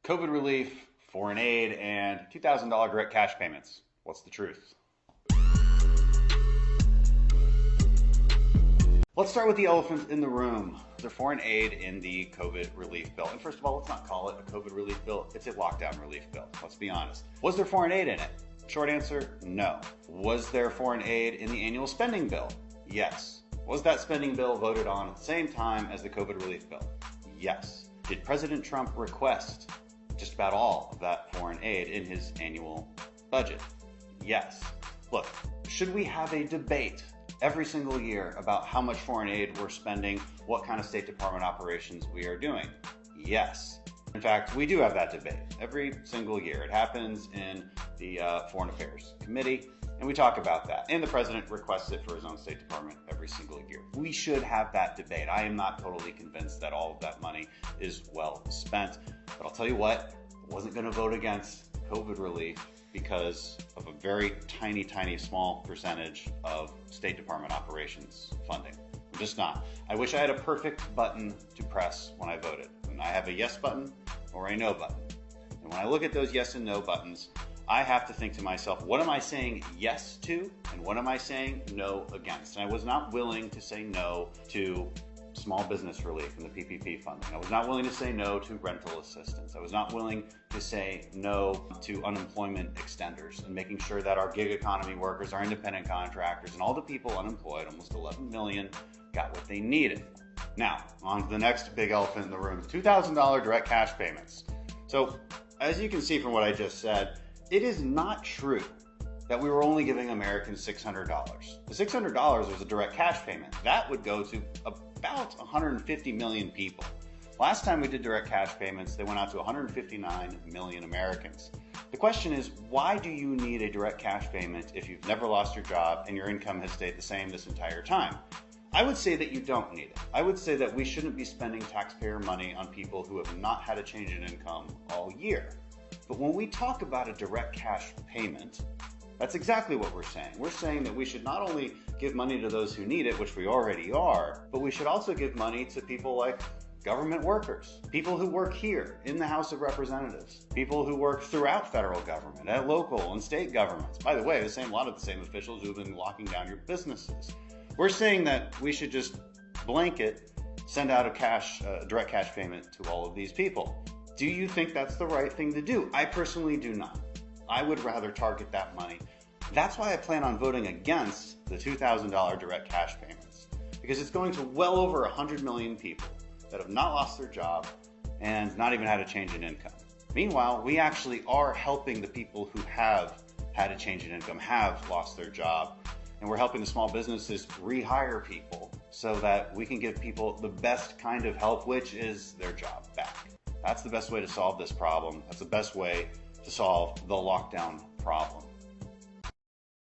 COVID relief, foreign aid, and $2,000 direct cash payments. What's the truth? Let's start with the elephant in the room. The foreign aid in the COVID relief bill. And first of all, let's not call it a COVID relief bill. It's a lockdown relief bill. Let's be honest. Was there foreign aid in it? Short answer, no. Was there foreign aid in the annual spending bill? Yes. Was that spending bill voted on at the same time as the COVID relief bill? Yes. Did President Trump request just about all of that foreign aid in his annual budget? Yes. Look, should we have a debate every single year about how much foreign aid we're spending, what kind of State Department operations we are doing? Yes. In fact, we do have that debate every single year. It happens in the Foreign Affairs Committee, and we talk about that. And the president requests it for his own State Department every single year. We should have that debate. I am not totally convinced that all of that money is well spent. But I'll tell you what, I wasn't going to vote against COVID relief because of a very tiny, small percentage of State Department operations funding. I'm just not. I wish I had a perfect button to press when I voted. And I have a yes button or a no button. And when I look at those yes and no buttons, I have to think to myself, what am I saying yes to and what am I saying no against? And I was not willing to say no to small business relief and the PPP funding. I was not willing to say no to rental assistance. I was not willing to say no to unemployment extenders and making sure that our gig economy workers, our independent contractors, and all the people unemployed, almost 11 million, got what they needed. Now, on to the next big elephant in the room, $2,000 direct cash payments. So, as you can see from what I just said, it is not true that we were only giving Americans $600. The $600 was a direct cash payment. That would go to about 150 million people. Last time we did direct cash payments, they went out to 159 million Americans. The question is, why do you need a direct cash payment if you've never lost your job and your income has stayed the same this entire time? I would say that you don't need it. I would say that we shouldn't be spending taxpayer money on people who have not had a change in income all year. But when we talk about a direct cash payment, that's exactly what we're saying. We're saying that we should not only give money to those who need it, which we already are, but we should also give money to people like government workers, people who work here in the House of Representatives, people who work throughout federal government, at local and state governments. By the way, a lot of the same officials who've been locking down your businesses. We're saying that we should just blanket send out a direct cash payment to all of these people. Do you think that's the right thing to do? I personally do not. I would rather target that money. That's why I plan on voting against the $2,000 direct cash payments, because it's going to well over 100 million people that have not lost their job and not even had a change in income. Meanwhile, we actually are helping the people who have had a change in income, have lost their job, and we're helping the small businesses rehire people so that we can give people the best kind of help, which is their job back. That's the best way to solve this problem. That's the best way to solve the lockdown problem.